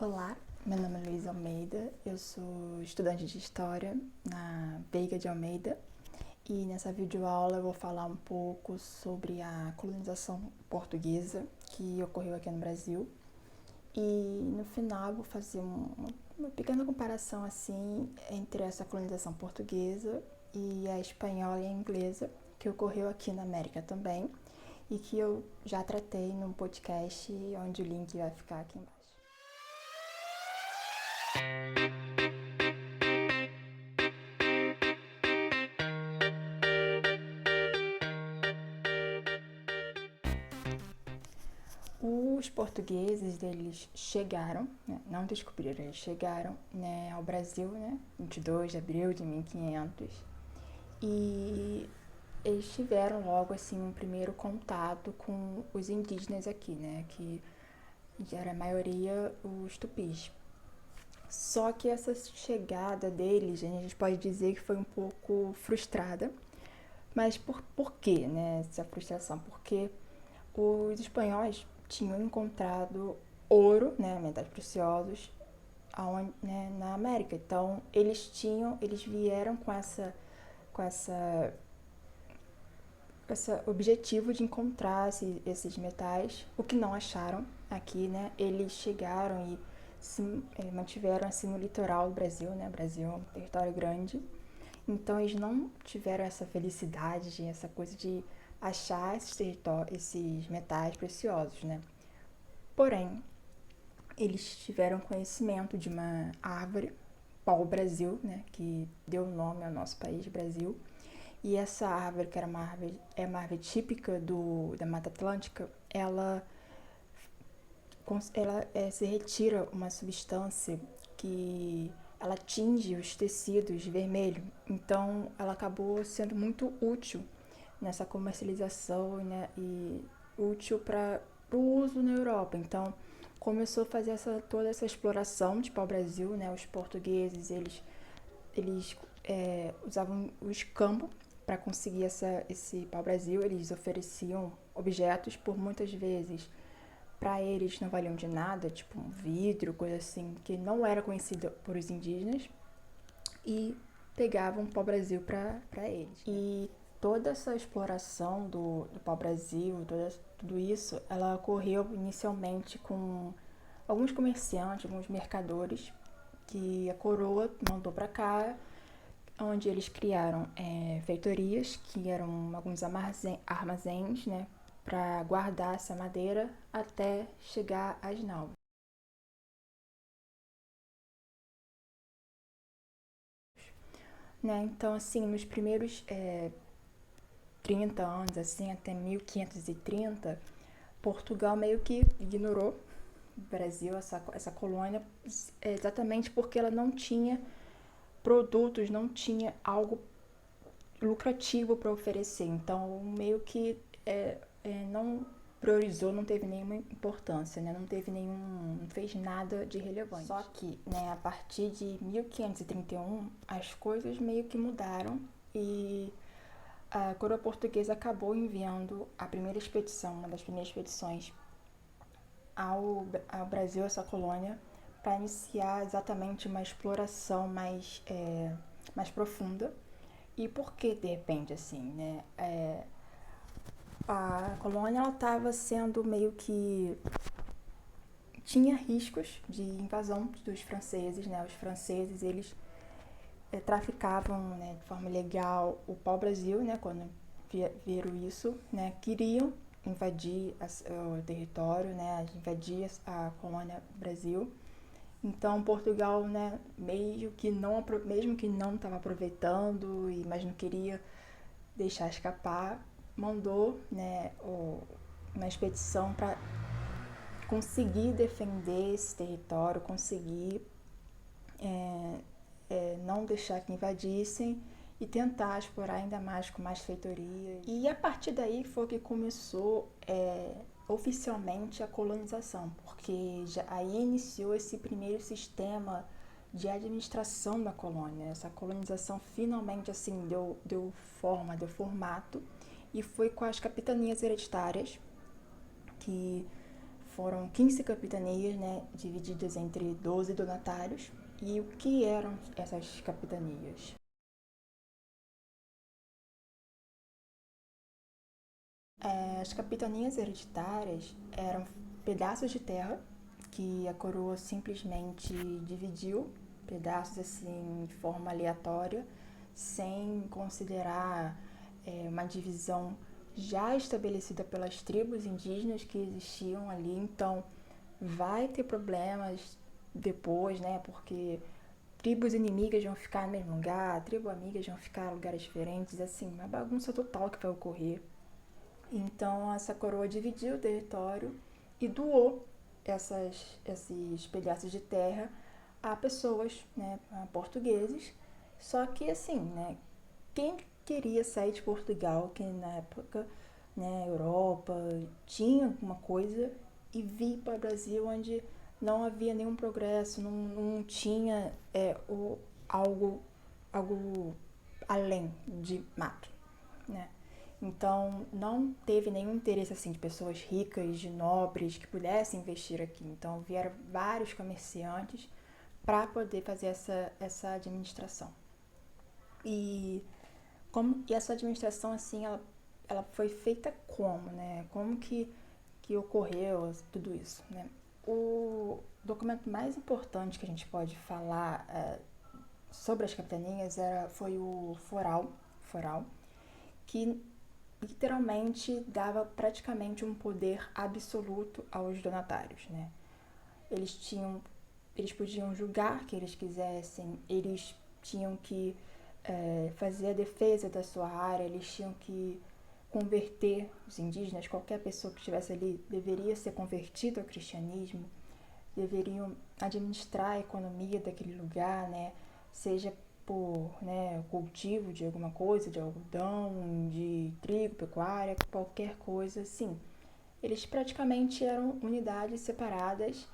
Olá, meu nome é Luísa Almeida, eu sou estudante de História na Veiga de Almeida e nessa videoaula eu vou falar um pouco sobre a colonização portuguesa que ocorreu aqui no Brasil e no final eu vou fazer uma pequena comparação assim entre essa colonização portuguesa e a espanhola e a inglesa que ocorreu aqui na América também e que eu já tratei num podcast onde o link vai ficar aqui embaixo. Os portugueses, eles chegaram, né, não descobriram, eles chegaram, né, ao Brasil, né, 22 de abril de 1500, e eles tiveram logo, assim, um primeiro contato com os indígenas aqui, né, que era a maioria os tupis. Só que essa chegada deles, a gente pode dizer que foi um pouco frustrada, mas por quê, né, essa frustração? Porque os espanhóis tinham encontrado ouro, né, metais preciosos, aonde, né, na América. Então eles vieram com esse objetivo de encontrar esses metais, o que não acharam aqui, né? Eles chegaram e se mantiveram assim no litoral do Brasil, né? O Brasil é um território grande, então eles não tiveram essa felicidade, essa coisa de achar esses metais preciosos, né? Porém, eles tiveram conhecimento de uma árvore, pau-brasil, né, que deu nome ao nosso país, Brasil. E essa árvore, que era uma árvore típica da Mata Atlântica, ela se retira uma substância que ela tinge os tecidos de vermelho. Então, ela acabou sendo muito útil nessa comercialização, né, e útil para o uso na Europa. Então, começou a fazer toda essa exploração de pau-brasil, né? Os portugueses, eles usavam o escambo para conseguir esse pau-brasil. Eles ofereciam objetos por muitas vezes para eles não valiam de nada, tipo um vidro, coisa assim, que não era conhecida por os indígenas, e pegavam o pau-brasil para eles. E toda essa exploração do pau-brasil, tudo isso, ela ocorreu inicialmente com alguns comerciantes, alguns mercadores, que a coroa mandou para cá, onde eles criaram feitorias, que eram alguns armazéns, né, para guardar essa madeira até chegar às naus. Né? Então, assim, nos primeiros 30 anos, assim, até 1530, Portugal meio que ignorou o Brasil, essa colônia, exatamente porque ela não tinha produtos, não tinha algo lucrativo para oferecer. Então, meio que não priorizou, não teve nenhuma importância, né? Não fez nada de relevante. Só que, né, a partir de 1531, as coisas meio que mudaram e a coroa portuguesa acabou enviando a primeira expedição, uma das primeiras expedições ao Brasil, essa colônia, para iniciar exatamente uma exploração mais profunda. E por que de repente assim, né? A colônia ela estava sendo meio que tinha riscos de invasão dos franceses, né? Os franceses eles traficavam, né, de forma ilegal o pau-brasil, né? Quando viram isso, né? Queriam invadir o território, né? Invadir a colônia Brasil. Então Portugal, né? Mesmo que não estava aproveitando mas não queria deixar escapar, mandou, né, uma expedição para conseguir defender esse território, conseguir não deixar que invadissem e tentar explorar ainda mais com mais feitoria. E a partir daí foi que começou oficialmente a colonização, porque aí iniciou esse primeiro sistema de administração da colônia. Essa colonização finalmente assim deu forma, deu formato, e foi com as capitanias hereditárias que foram 15 capitanias, né, divididas entre 12 donatários. E o que eram essas capitanias? As capitanias hereditárias eram pedaços de terra que a coroa simplesmente dividiu, pedaços assim de forma aleatória, sem considerar uma divisão já estabelecida pelas tribos indígenas que existiam ali. Então vai ter problemas depois, né? Porque tribos inimigas vão ficar no mesmo lugar, tribos amigas vão ficar em lugares diferentes, assim, uma bagunça total que vai ocorrer. Então essa coroa dividiu o território e doou esses pedaços de terra a pessoas, né, a portugueses. Só que assim, né, quem queria sair de Portugal, que na época, né, Europa, tinha alguma coisa e vir para o Brasil onde não havia nenhum progresso, não tinha algo, algo além de mato, né? Então, não teve nenhum interesse assim de pessoas ricas, de nobres que pudessem investir aqui. Então, vieram vários comerciantes para poder fazer essa administração. E e essa administração assim, ela foi feita como, né? Como que ocorreu tudo isso, né? O documento mais importante que a gente pode falar sobre as capitanias foi o foral, que literalmente dava praticamente um poder absoluto aos donatários, né? Eles tinham, eles podiam julgar que eles quisessem, eles tinham que fazer a defesa da sua área, eles tinham que converter os indígenas, qualquer pessoa que estivesse ali deveria ser convertida ao cristianismo, deveriam administrar a economia daquele lugar, né? Seja por, né, cultivo de alguma coisa, de algodão, de trigo, pecuária, qualquer coisa assim. Eles praticamente eram unidades separadas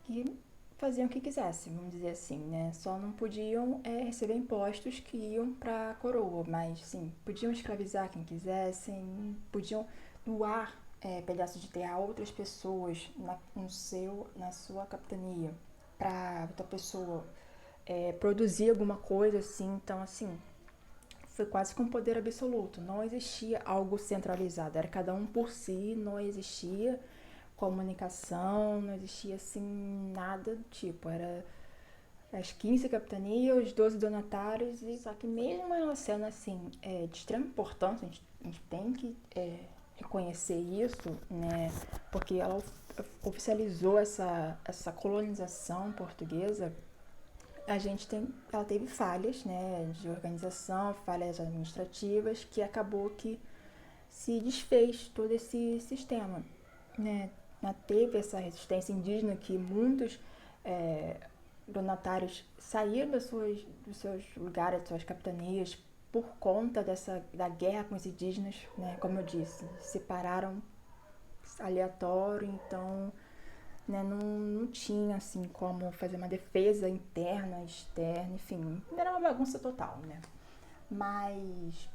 que faziam o que quisessem, vamos dizer assim, né? Só não podiam receber impostos que iam para a coroa, mas sim, podiam escravizar quem quisessem, podiam doar pedaços de terra a outras pessoas na sua capitania, para outra pessoa produzir alguma coisa assim. Então, assim, foi quase que um poder absoluto. Não existia algo centralizado, era cada um por si, não existia comunicação, não existia assim nada do tipo. Era as 15 capitanias, os 12 donatários, e só que mesmo ela sendo assim de extrema importância, a gente tem que reconhecer isso, né? Porque ela oficializou essa colonização portuguesa. Ela teve falhas, né, de organização, falhas administrativas, que acabou que se desfez todo esse sistema, né? Teve essa resistência indígena que muitos é, donatários saíram dos seus lugares, das suas capitanias, por conta da guerra com os indígenas, né? Como eu disse, separaram aleatório, então né, não tinha assim como fazer uma defesa interna, externa, enfim, era uma bagunça total, né? Mas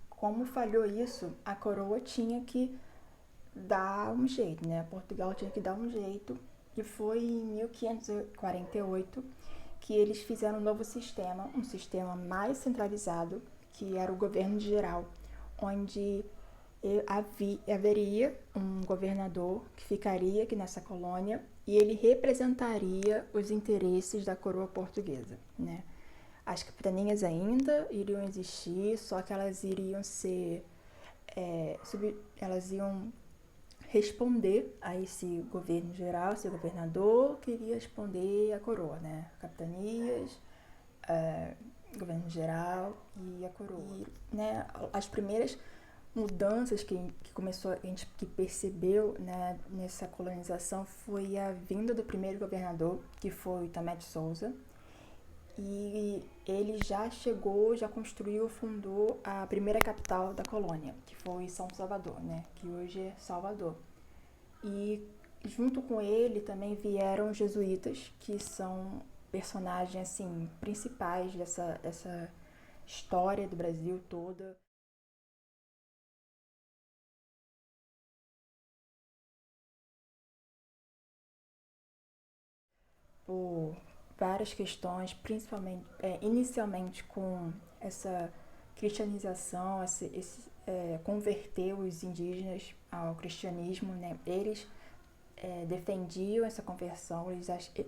como falhou isso, a coroa tinha que dar um jeito, né? Portugal tinha que dar um jeito, e foi em 1548 que eles fizeram um novo sistema, um sistema mais centralizado, que era o governo geral, onde haveria um governador que ficaria aqui nessa colônia e ele representaria os interesses da coroa portuguesa, né? As capitanias ainda iriam existir, só que elas iriam ser elas iam responder a esse governo geral, esse governador que iria responder à coroa, né? Capitanias, é, governo geral e a coroa. E, né, as primeiras mudanças que começou a gente que percebeu, né, nessa colonização foi a vinda do primeiro governador, que foi Tomé de Souza, e ele já chegou, já construiu, fundou a primeira capital da colônia, que foi São Salvador, né, que hoje é Salvador. E junto com ele também vieram os jesuítas, que são personagens assim principais dessa história do Brasil toda. por várias questões, principalmente, inicialmente com essa cristianização, converter os indígenas ao cristianismo, né? Eles defendiam essa conversão,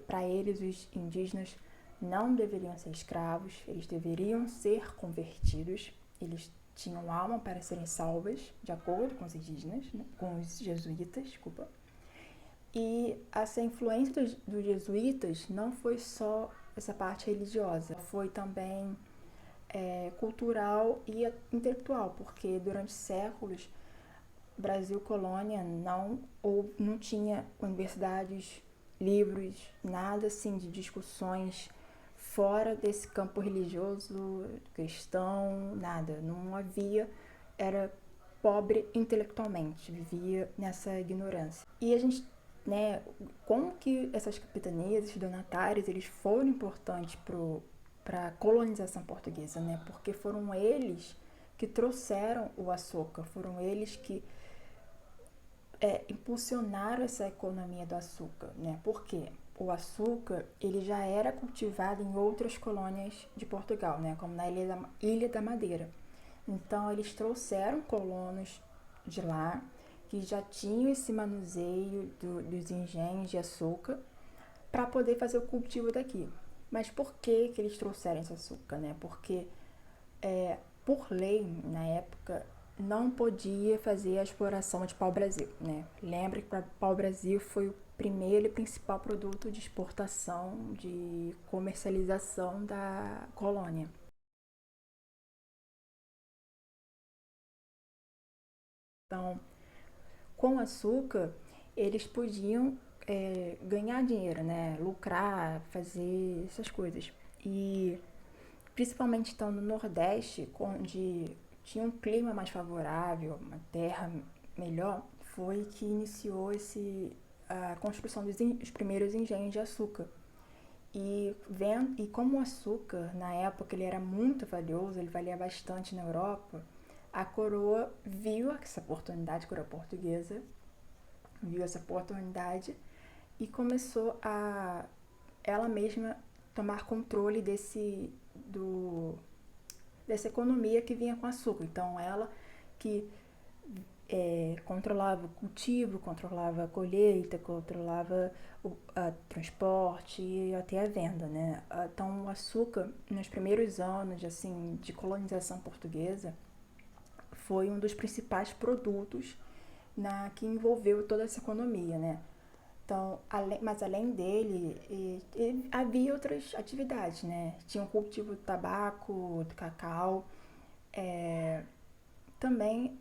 para eles os indígenas não deveriam ser escravos, eles deveriam ser convertidos, eles tinham alma para serem salvas, de acordo com os indígenas, né? Com os jesuítas, desculpa. E essa influência dos jesuítas não foi só essa parte religiosa, foi também cultural e intelectual, porque durante séculos Brasil colônia não tinha universidades, livros, nada assim de discussões fora desse campo religioso, cristão, nada. Não havia, era pobre intelectualmente, vivia nessa ignorância. E a gente, né, como que essas capitanias, esses donatários, eles foram importantes para a colonização portuguesa, né? Porque foram eles que trouxeram o açúcar, foram eles que impulsionaram essa economia do açúcar, né? Porque o açúcar ele já era cultivado em outras colônias de Portugal, né? Como na Ilha da Madeira. Então eles trouxeram colonos de lá que já tinham esse manuseio dos engenhos de açúcar para poder fazer o cultivo daqui. Mas por que eles trouxeram esse açúcar, né? Porque por lei, na época, não podia fazer a exploração de pau-brasil, né? Lembra que o pau-brasil foi o primeiro e principal produto de exportação, de comercialização da colônia. Então, com açúcar, eles podiam ganhar dinheiro, né? Lucrar, fazer essas coisas. E principalmente então no Nordeste, onde tinha um clima mais favorável, uma terra melhor, foi que iniciou a construção dos primeiros engenhos de açúcar. E como o açúcar, na época, ele era muito valioso, ele valia bastante na Europa, a coroa viu essa oportunidade, a coroa portuguesa, viu essa oportunidade e começou a ela mesma tomar controle dessa economia que vinha com açúcar. Então, ela que controlava o cultivo, controlava a colheita, controlava o transporte e até a venda, né? Então, o açúcar, nos primeiros anos assim, de colonização portuguesa, foi um dos principais produtos que envolveu toda essa economia, né? Então, mas além dele, havia outras atividades, né? Tinha o cultivo do tabaco, do cacau, também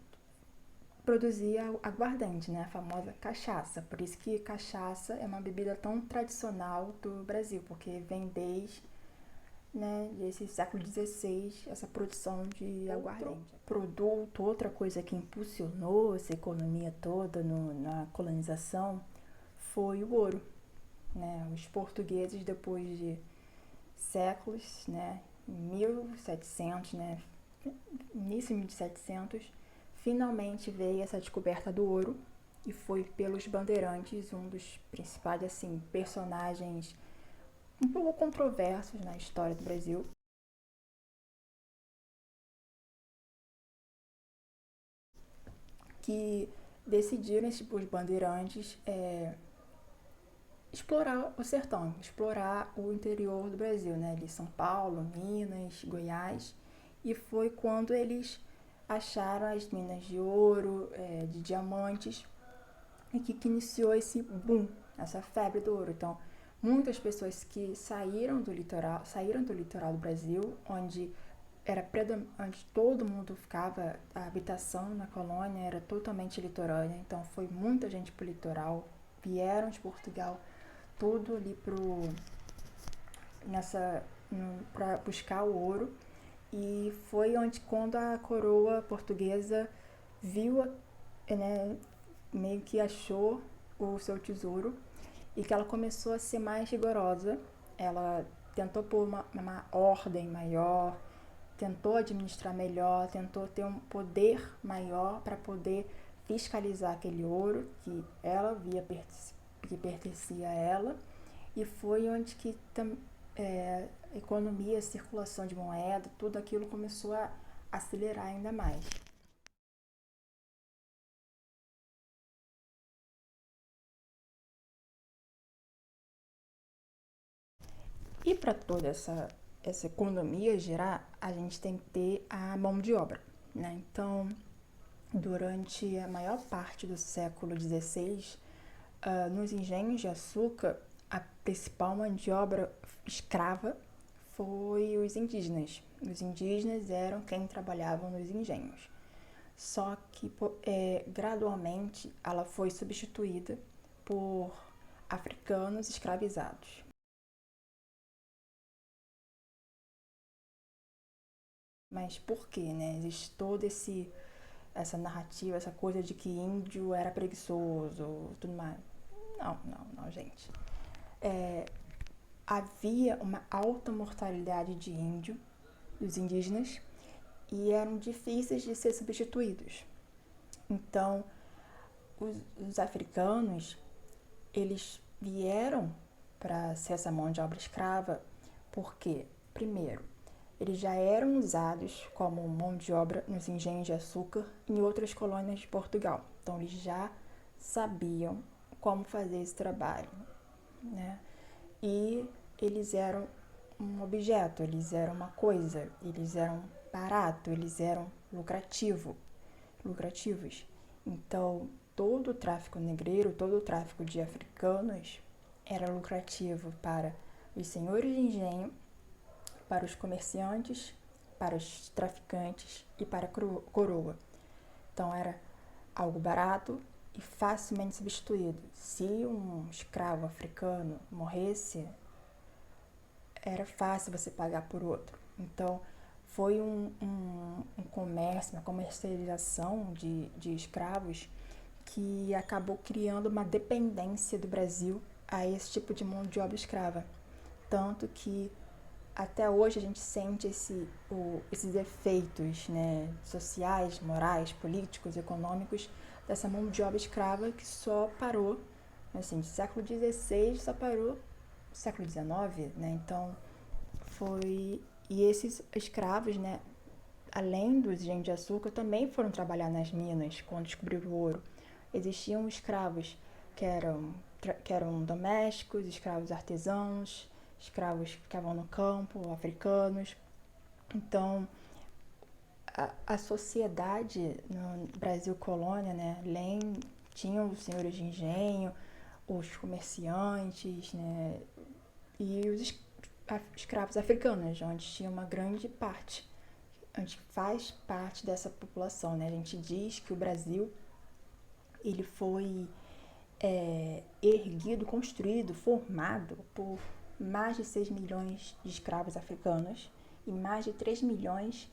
produzia aguardente, né? A famosa cachaça. Por isso que cachaça é uma bebida tão tradicional do Brasil, porque vem desde desse século XVI, essa produção de aguardente. Outra coisa que impulsionou essa economia toda na colonização foi o ouro, né? Os portugueses, depois de séculos, né, 1700, né, início de 1700, finalmente veio essa descoberta do ouro e foi pelos bandeirantes, um dos principais assim personagens um pouco controversos na história do Brasil, que decidiram, os bandeirantes, explorar o sertão, explorar o interior do Brasil, né? De São Paulo, Minas, Goiás. E foi quando eles acharam as minas de ouro, de diamantes, e que iniciou esse boom, essa febre do ouro. Então, muitas pessoas que saíram do litoral do Brasil, onde onde todo mundo ficava, a habitação na colônia era totalmente litorânea, então foi muita gente pro litoral, vieram de Portugal tudo ali para buscar o ouro. E foi quando a coroa portuguesa viu, né, meio que achou o seu tesouro e que ela começou a ser mais rigorosa. Ela tentou pôr uma ordem maior, tentou administrar melhor, tentou ter um poder maior para poder fiscalizar aquele ouro que ela via que pertencia a ela e foi onde que economia, circulação de moeda, tudo aquilo começou a acelerar ainda mais. E para toda essa economia girar, a gente tem que ter a mão de obra, né? Então, durante a maior parte do século XVI, nos engenhos de açúcar, a principal mão de obra escrava foi os indígenas. Os indígenas eram quem trabalhavam nos engenhos. Só que gradualmente ela foi substituída por africanos escravizados. Mas por quê, né? Existe toda essa narrativa, essa coisa de que índio era preguiçoso, tudo mais. Não, não, não, gente. Havia uma alta mortalidade de índio, dos indígenas, e eram difíceis de ser substituídos. Então, os africanos, eles vieram para ser essa mão de obra escrava porque, primeiro, eles já eram usados como mão de obra nos engenhos de açúcar em outras colônias de Portugal. Então, eles já sabiam como fazer esse trabalho, né? E eles eram um objeto, eles eram uma coisa, eles eram barato, eles eram lucrativos. Então, todo o tráfico negreiro, todo o tráfico de africanos era lucrativo para os senhores de engenho, para os comerciantes, para os traficantes e para a coroa. Então, era algo barato e facilmente substituído. Se um escravo africano morresse, era fácil você pagar por outro. Então, foi um comércio, uma comercialização de escravos que acabou criando uma dependência do Brasil a esse tipo de mão de obra escrava. Tanto que até hoje a gente sente esses efeitos, né, sociais, morais, políticos, econômicos dessa mão de obra escrava que só parou, assim, do século XVI só parou no século XIX, né? Então foi... E esses escravos, né, além dos engenhos de açúcar, também foram trabalhar nas minas quando descobriram o ouro. Existiam escravos que eram domésticos, escravos artesãos, escravos que ficavam no campo, africanos. Então, a sociedade no Brasil colônia, né, tinham os senhores de engenho, os comerciantes, né, e os escravos africanos, onde tinha uma grande parte, onde faz parte dessa população, né? A gente diz que o Brasil ele foi erguido, construído, formado por mais de 6 milhões de escravos africanos e mais de 3 milhões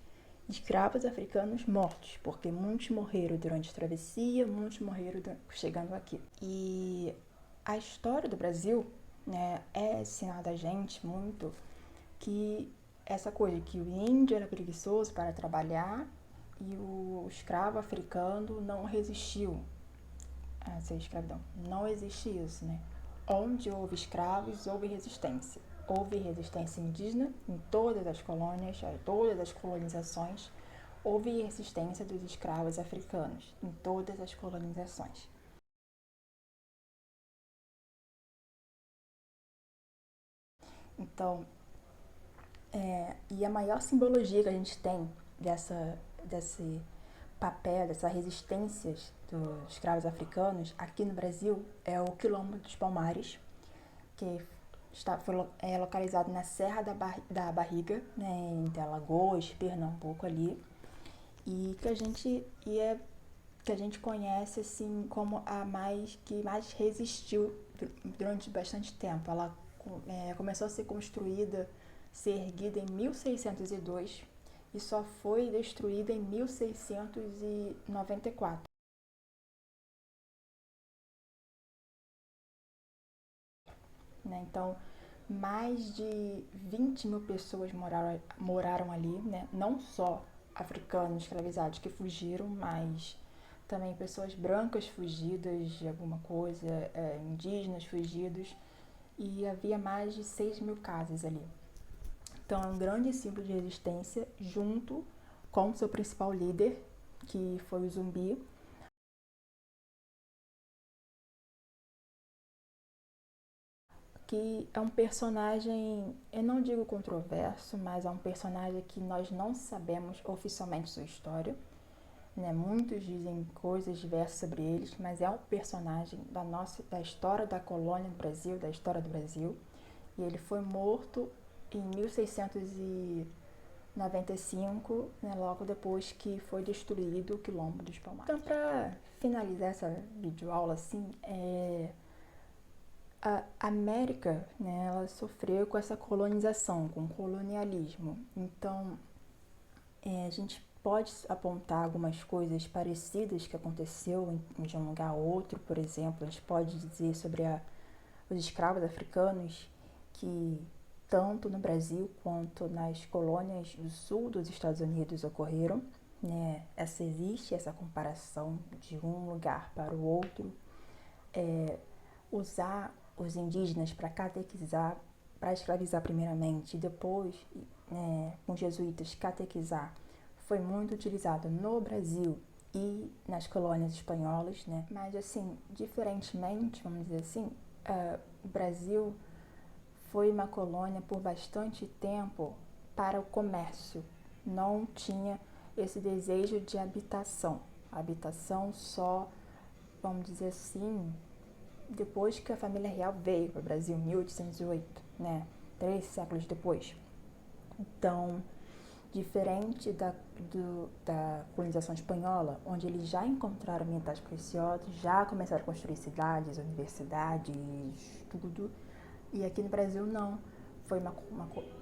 de escravos africanos mortos, porque muitos morreram durante a travessia, muitos morreram chegando aqui. E a história do Brasil, né, é ensinada a gente muito que essa coisa que o índio era preguiçoso para trabalhar e o escravo africano não resistiu a essa escravidão. Não existe isso, né? Onde houve escravos, houve resistência. Houve resistência indígena em todas as colônias, em todas as colonizações. Houve resistência dos escravos africanos em todas as colonizações. Então, e a maior simbologia que a gente tem desse papel, dessa resistência dos escravos africanos aqui no Brasil é o Quilombo dos Palmares, que é localizado na Serra da Barriga, né, entre Alagoas, Pernambuco ali, e que a gente conhece assim como que mais resistiu durante bastante tempo. Ela começou a ser construída, ser erguida em 1602 e só foi destruída em 1694. Né? Então, mais de 20 mil pessoas moraram ali, né? Não só africanos escravizados que fugiram, mas também pessoas brancas fugidas de alguma coisa, indígenas fugidos. e havia mais de 6.000 casas ali. Então é um grande símbolo de resistência junto com seu principal líder, que foi o Zumbi. Que é um personagem, eu não digo controverso, mas é um personagem que nós não sabemos oficialmente sua história. Né? Muitos dizem coisas diversas sobre eles, mas é um personagem da história da colônia do Brasil, da história do Brasil. E ele foi morto em 1695, né, logo depois que foi destruído o Quilombo dos Palmares. Então, para finalizar essa videoaula, assim, a América, né, ela sofreu com essa colonização, com o colonialismo. Então, a gente pode apontar algumas coisas parecidas que aconteceu de um lugar a outro. Por exemplo, a gente pode dizer sobre os escravos africanos que tanto no Brasil quanto nas colônias do sul dos Estados Unidos ocorreram. Né? Existe essa comparação de um lugar para o outro. Usar os indígenas para catequizar, para escravizar primeiramente, e depois, com os jesuítas, catequizar, foi muito utilizado no Brasil e nas colônias espanholas, né? Mas, assim, diferentemente, vamos dizer assim, o Brasil foi uma colônia por bastante tempo para o comércio. Não tinha esse desejo de habitação. A habitação só, vamos dizer assim, depois que a família real veio para o Brasil, em 1808, né? 3 séculos depois. Então, diferente da colonização espanhola, onde eles já encontraram metais preciosos, já começaram a construir cidades, universidades, tudo. E aqui no Brasil não. Foi uma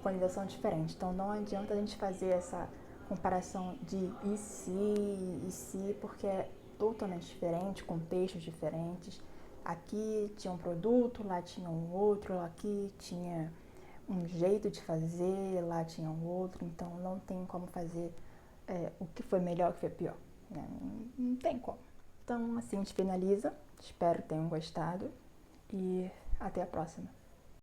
colonização diferente. Então não adianta a gente fazer essa comparação de e se, porque é totalmente diferente, contextos diferentes. Aqui tinha um produto, lá tinha um outro, aqui tinha um jeito de fazer, lá tinha um outro, então não tem como fazer o que foi melhor, o que foi pior, né? Não tem como. Então assim a gente finaliza, espero que tenham gostado e até a próxima.